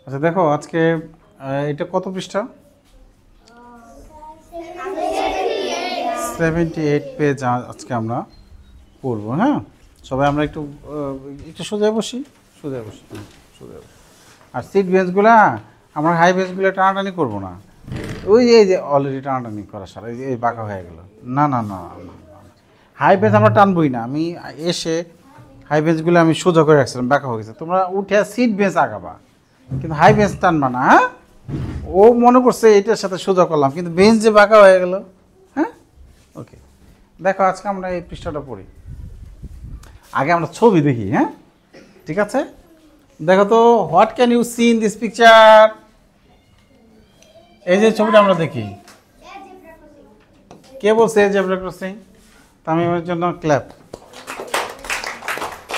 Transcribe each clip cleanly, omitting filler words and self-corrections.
আচ্ছা দেখো আজকে এটা কত পৃষ্ঠা? 78 পেজ আজকে আমরা পড়বো। হ্যাঁ, সবাই আমরা একটু একটু সোজা বসি। আর সিট বেঞ্চগুলা আমরা হাই বেঞ্চগুলো টানাটানি করবো না। ওই যে অলরেডি টানাটানি করা সারা এই বাঁকা হয়ে গেল। না না না হাই বেঞ্চ আমরা টানবই না। আমি এসে হাই বেঞ্চগুলো আমি সোজা করে রাখছিলাম, বাঁকা হয়ে গেছে। তোমরা উঠে সিট বেঞ্চ আগাবা, কিন্তু হাই বেঞ্চ টানবা না। হ্যাঁ, ও মনে করছে এটার সাথে সোজা করলাম, কিন্তু বেঞ্চ যে বাঁকা হয়ে গেল। হ্যাঁ, ওকে। দেখো আজকে আমরা এই পৃষ্ঠাটা পড়ি। আগে আমরা ছবি দেখি। হ্যাঁ, ঠিক আছে। দেখো তো, what can you see in this picture? এই যে ছবিটা আমরা দেখি, কে বলছে জেব্রা ক্রসিং? তামিমের জন্য ক্ল্যাপ।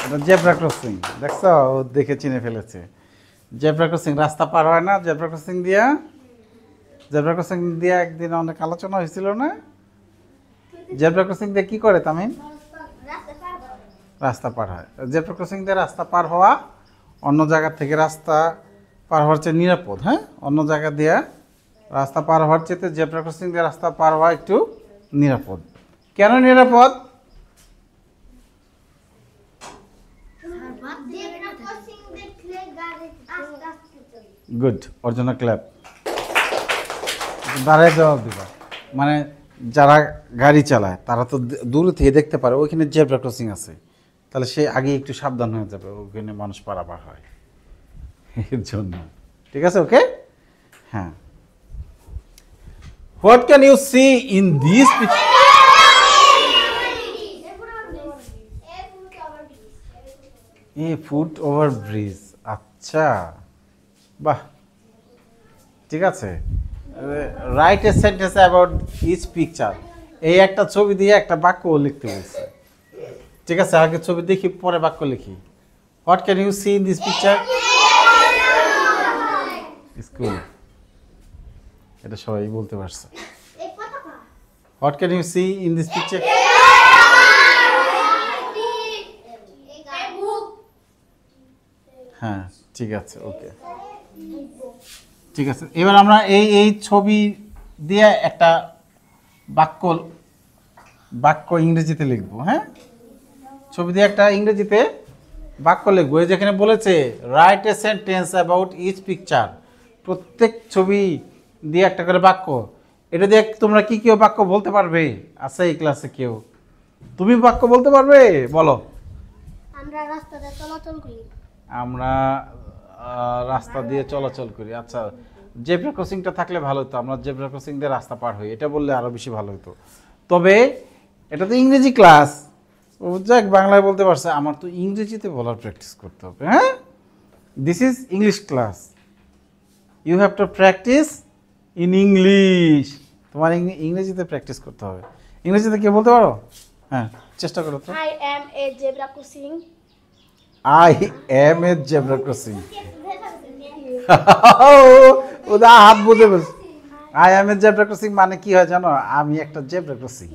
এটা জেব্রা ক্রসিং, দেখছো? ও দেখে চিনে ফেলেছে। জেব্রা ক্রসিং রাস্তা পার হয় না জেব্রা ক্রসিং দিয়া? জেব্রা ক্রসিং দিয়া একদিন অনেক আলোচনা হয়েছিল না? জেব্রা ক্রসিং দিয়ে কি করে তামিম? রাস্তা পার হয়। জেব্রা ক্রসিং দিয়ে রাস্তা পার হওয়া অন্য জায়গা থেকে রাস্তা পার হওয়ার চেয়ে নিরাপদ। হ্যাঁ, অন্য জায়গা দিয়ে রাস্তা পার হওয়ার চেয়ে জেব্রা ক্রসিং দিয়ে রাস্তা পার হওয়া একটু নিরাপদ। কেন নিরাপদ? গুড, ওর জন্য ক্ল্যাপ। দাঁড়ায় জবাব দিবা। মানে যারা গাড়ি চালায় তারা তো দূর থেকে দেখতে পারে ওইখানে জেব্রা ক্রসিং আছে, তাহলে সে আগে একটু সাবধান হয়ে যাবে, ওখানে মানুষ পারাপার হয় এর জন্য। ঠিক আছে, ওকে। হ্যাঁ, what can you see in this picture? A foot over bridge. আচ্ছা, বাহ, ঠিক আছে। Write a sentence about each picture. এই একটা ছবি দিয়ে একটা বাক্য লিখতে বলছে। ঠিক আছে, আগে ছবি দেখি পরে বাক্য লিখি। What can you see in this picture? School. এটা সবাই বলতে পারছে। What can you see in this picture? হ্যাঁ, ঠিক আছে, ওকে, ঠিক আছে। এবার আমরা এই ছবি দিয়ে একটা বাক্য ইংরেজিতে লিখবো। হ্যাঁ, ছবি দিয়ে একটা ইংরেজিতে বাক্য লিখবো। এই যেখানে বলেছে write a sentence about each picture, প্রত্যেক ছবি দিয়ে একটা করে বাক্য। এটা দিয়ে তোমরা কি কেউ বাক্য বলতে পারবে? আছে এই ক্লাসে কেউ? তুমি বাক্য বলতে পারবে? বলো। আমরা রাস্তাতে চলাচল করি। আমরা রাস্তা দিয়ে চলাচল করি। আচ্ছা, জেব্রা ক্রসিংটা থাকলে ভালো হতো, আমরা জেব্রা ক্রসিং দিয়ে রাস্তা পার হই, এটা বললে আরও বেশি ভালো হতো। তবে এটা তো ইংরেজি ক্লাস, ও যাক বাংলায় বলতে পারছে, আমার তো ইংরেজিতে বলার প্র্যাকটিস করতে হবে। হ্যাঁ, this is English class, you have to practice in English. তোমার ইংরেজিতে প্র্যাকটিস করতে হবে। ইংরেজিতে কে বলতে পারো? হ্যাঁ, চেষ্টা করো তো। I am a zebra crossing. I am a zebra crossing. ওদা হাত বুঝে বলছে। I M A zebra crossing মানে কি হয় জানো? আমি একটা জেব্রা ক্রসিং।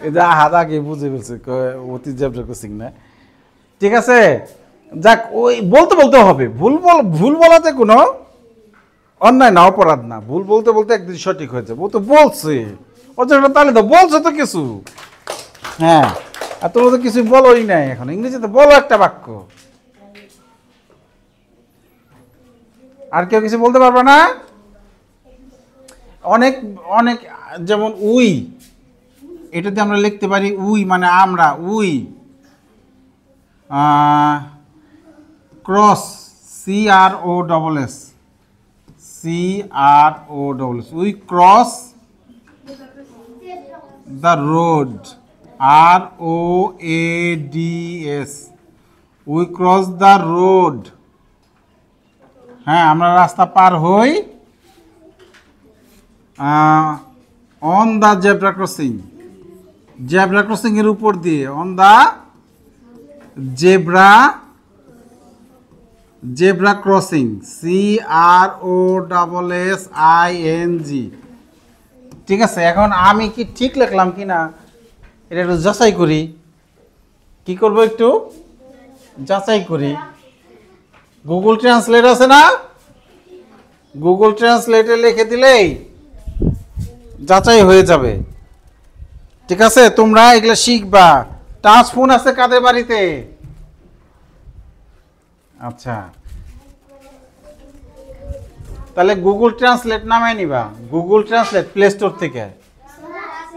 এটা হাত আগে বুঝে বলছে অতি জেব্রা ক্রসিং না। ঠিক আছে, যাক, ওই বলতে বলতে হবে। ভুল বলাতে কোনো অন্যায় না, অপরাধ না। ভুল বলতে বলতে একদিন সঠিক হয়ে যাবে। ও তো বলছে, ওর জন্য তাহলে তো বলছো তো কিছু। হ্যাঁ, আর তোমরা তো কিছু বলোই নাই। এখন ইংরেজিতে বলো একটা বাক্য। আর কেউ কিছু বলতে পারবে না? অনেক অনেক, যেমন উই, এটাতে আমরা লিখতে পারি উই মানে আমরা। We cross, CROSS, we cross the road, ROADS, we cross the road. হ্যাঁ, আমরা রাস্তা পার হই on the zebra crossing, zebra crossing এর উপর দিয়ে। On the zebra crossing, CROSSING। ঠিক আছে, এখন আমি কি ঠিক লিখলাম কি না এটা একটু যাচাই করি। কি করব? একটু যাচাই করি। গুগল ট্রান্সলেট আছে না, গুগল ট্রান্সলেটে লিখে দিলেই যাচাই হয়ে যাবে। ঠিক আছে, তোমরা এগুলো শিখবা। টাচ ফোন আছে কাদের বাড়িতে? আচ্ছা, তাহলে গুগল ট্রান্সলেট নামাই নিবা, গুগল ট্রান্সলেট প্লে স্টোর থেকে।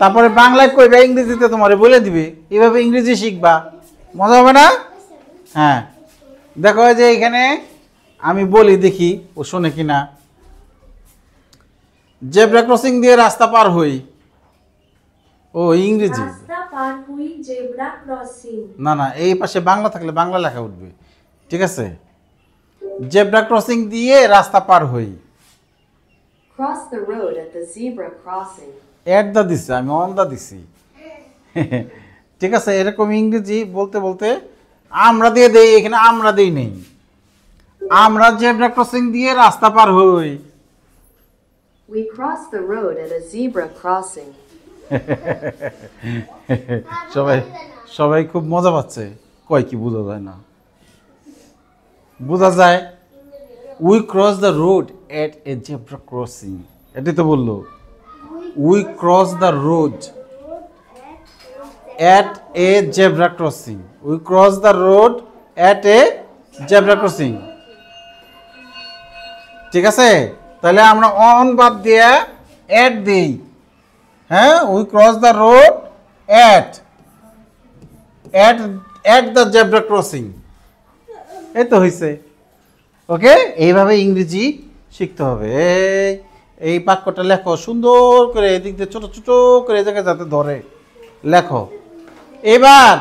তারপরে বাংলায় কইবা, ইংরেজিতে তোমারে বলে দিবে, এইভাবে ইংরেজি শিখবা, মজা হবে না? হ্যাঁ, দেখো যে এখানে আমি বলি, দেখি ও শোনে কিনা। জেব্রা ক্রসিং দিয়ে রাস্তা পার হই, ও ইংরেজি রাস্তা পার হুই জেব্রা ক্রসিং। না না, এই পাশে বাংলা থাকলে বাংলা লেখা উঠবে। ঠিক আছে, জেব্রা ক্রসিং দিয়ে রাস্তা পার হই। Cross the road at the zebra crossing. At the দিছি, আমি অন দা দিছি। ঠিক আছে, এরকম ইংরেজি বলতে বলতে আমরা দিয়ে দেই, এখানে আমরা দেই নেই, আমরা জেব্রা ক্রসিং দিয়ে রাস্তা পার হই। We cross the road at a zebra crossing. সবাই সবাই খুব মজা পাচ্ছে, কয় কি বোঝা যায় না? বোঝা যায়। We cross the road at A zebra crossing, এটাই তো বললো। We cross the road at A zebra crossing, we cross the road at A zebra crossing. ঠিক আছে, তাহলে আমরা অন বাদ দিয়ে এট দিই। হ্যাঁ, we cross the road at at at the zebra crossing, এই তো হয়েছে। ওকে, এইভাবে ইংরেজি শিখতে হবে। এই বাক্যটা লেখো সুন্দর করে, এদিক দিয়ে ছোট ছোট করে এই জায়গায় যাতে ধরে লেখো। এবার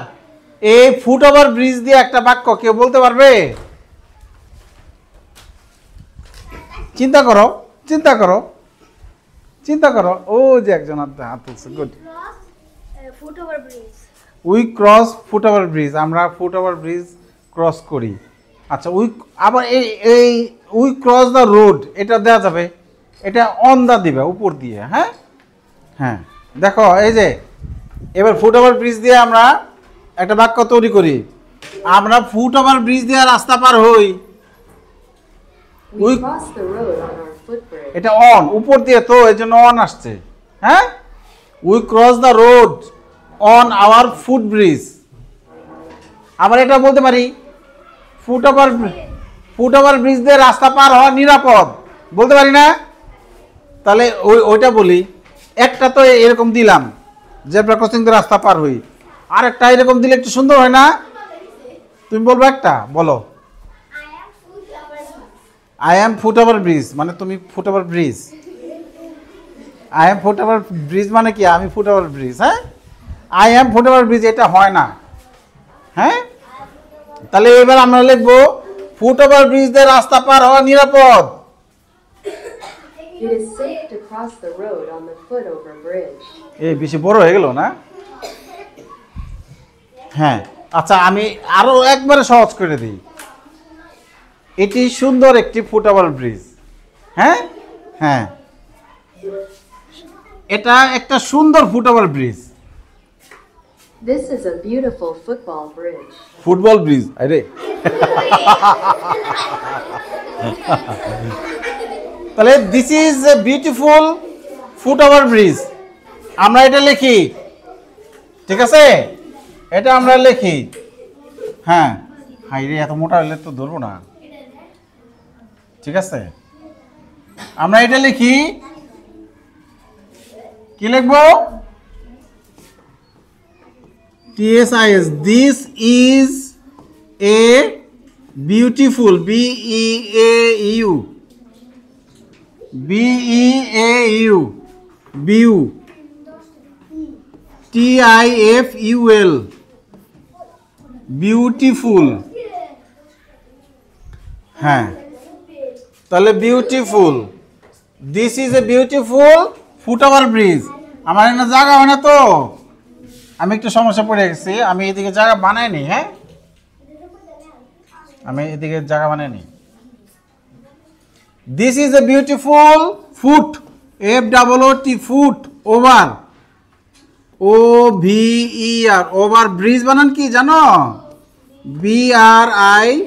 এই ফুট ওভার ব্রিজ দিয়ে একটা বাক্য কেউ বলতে পারবে? চিন্তা করো, চিন্তা করো, চিন্তা করো। ও যে একজন হাত তুলছে, good. Foot over bridge. We cross foot over bridge, আমরা ফুট ওভার ব্রিজ ক্রস করি। আচ্ছা, আবার এই উই ক্রস দ্য রোড, এটা দেওয়া যাবে, এটা অন দা দিবে উপর দিয়ে। হ্যাঁ হ্যাঁ, দেখো এই যে এবার ফুট ওভার ব্রিজ দিয়ে আমরা একটা বাক্য তৈরি করি। আমরা ফুট ওভার ব্রিজ দিয়ে রাস্তা পার হই। We cross the road on our footbridge. এটা অন, উপর দিয়ে তো এই জন্য অন আসছে। হ্যাঁ, we cross the road on our foot bridge. আবার এটা বলতে পারি, ফুট ওভার ব্রিজ দিয়ে রাস্তা পার হওয়া নিরাপদ, বলতে পারি না? তাহলে ওইটা বলি। একটা তো এরকম দিলাম, জেব্রা ক্রসিং দিয়ে রাস্তা পার হই, আর একটা এরকম দিলে একটু সুন্দর হয় না? তুমি বলবো একটা, বলো। I am foot over bridge, মানে তুমি foot over bridge. I am foot over bridge মানে কি? আমি ফুট ওভার ব্রিজ। হ্যাঁ, I am foot over bridge, এটা হয় না। হ্যাঁ, তাহলে এবার আমরা লিখবো ফুট ওভার ব্রিজ দিয়ে রাস্তা পার হওয়া নিরাপদ। It is safe to cross the road on the foot over bridge. এই বেশি বড় হয়ে গেল না? হ্যাঁ, আচ্ছা আমি আরো একবারে সহজ করে দিই। এটি সুন্দর একটি ফুট ওভার ব্রিজ। হ্যাঁ হ্যাঁ, এটা একটা সুন্দর foot over bridge. This is a beautiful football bridge. Football bridge, আরে তাহলে this is a beautiful foot over bridge, আমরা এটা লিখি। ঠিক আছে, এটা আমরা লিখি। হ্যাঁ, হাই রে, এত মোটা হলে তো ধরবো না। ঠিক আছে, আমরা এটা লিখি। কি লিখবো? TSIS, this is a beautiful, BEAU, view, TIFUL, beautiful। হ্যাঁ, তাহলে beautiful, this is a beautiful foot over bridge. আমার এখানে জায়গা হয় না তো, আমি একটু সমস্যা পড়ে গেছি, আমি এদিকে জায়গা বানাইনি। হ্যাঁ, আমি এদিকে জায়গা বানাইনি। This is a beautiful foot, FOOT, foot over, OVER, over bridge বানান কি জানো? BRIDGE,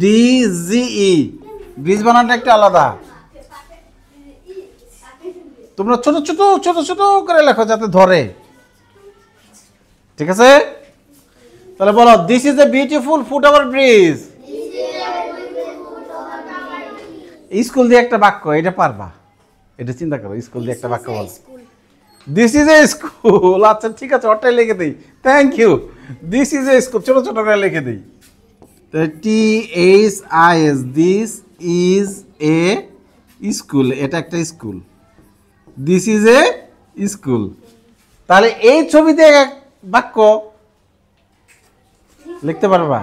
DGE, ব্রিজ বানানটা একটা আলাদা। তোমরা ছোট ছোট ছোট ছোট করে লেখো যাতে ধরে, ঠিক আছে? তাহলে বলো, this is a beautiful foot over bridge. School দিয়ে একটা বাক্য, এটা পারবা, এটা চিন্তা করো, স্কুল দিয়ে একটা বাক্য বলো। This is a school. আচ্ছা ঠিক আছে, ওটাই লিখে দিই, thank you. This is a school, ছোট ছোট করে লিখে দিই। THIS, this is a school, এটা একটা স্কুল। This is a school. তাহলে এই ছবিতে এক বাক্য লিখতে পারবা।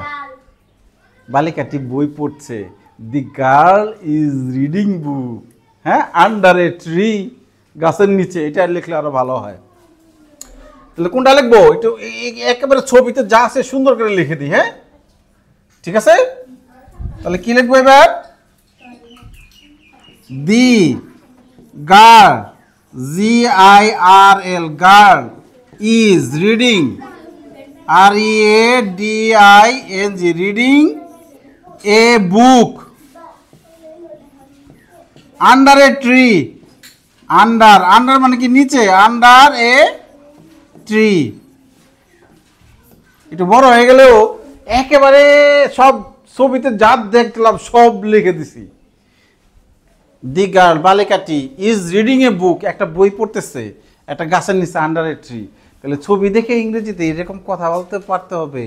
বালিকাটি বই পড়ছে, the girl is reading book. হ্যাঁ, আন্ডার এ ট্রি, গাছের নিচে, এটা লিখলে আরো ভালো হয়। তাহলে কোনটা লিখবো? একটু একেবারে ছবিতে যা আছে সুন্দর করে লিখে দিই। হ্যাঁ, ঠিক আছে। তাহলে কি লিখবো এবার? The girl, GIRL, girl is reading, READING, reading a book under a tree. Under, under মানে কি নিচে, আন্ডার এ ট্রি। একটু বড় হয়ে গেলেও একেবারে সব ছবিতে যা দেখলাম সব লিখে দিছি। The girl, বালিকাটি, is reading a বুক, একটা বই পড়তেছে একটা গাছের নিচে, আন্ডার এ ট্রি। তাহলে ছবি দেখে ইংরেজিতে এরকম কথা বলতে পারতে হবে।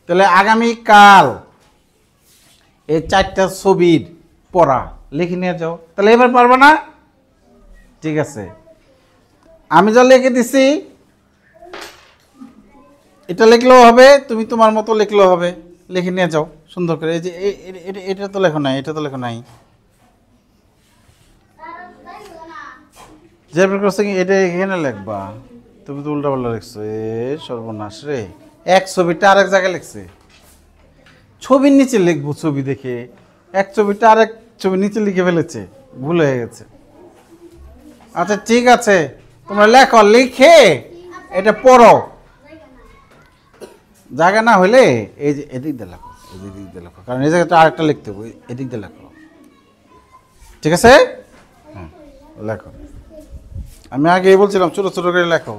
তাহলে আগামীকাল এই 4টা ছবির পড়া লিখে নিয়ে যাও। তাহলে এবার পারবা না? ঠিক আছে, আমি যা লিখে দিছি এটা লিখলেও হবে, তুমি তোমার মতো লিখলেও হবে। লিখে নিয়ে যাও সুন্দর করে। এই যে এটা তো লেখো নাই, এটা তো লেখো নাই। জেব্রা ক্রসিং এটা এখানে লিখবা, তুমি তো উল্টা পাল্টা লিখছো। এ সর্বনাশ রে, এক ছবিটা আরেক জায়গায় লিখছে। ছবির নিচে লিখবো ছবি দেখে, এক ছবিটা আরেক ছবি নিচে লিখে ফেলেছে, ভুল হয়ে গেছে। আচ্ছা ঠিক আছে, তোমরা লেখো, লিখে এটা পড়ো। জায়গা না হলে এই যে এদিক দিয়ে লেখো, এদিক দিয়ে লেখো, কারণ এই জায়গাটা আরেকটা লিখতে হবে, এদিক দিয়ে লেখো, ঠিক আছে? হ্যাঁ লেখো। আমি আগেই বলছিলাম ছোট ছোট করে লেখো।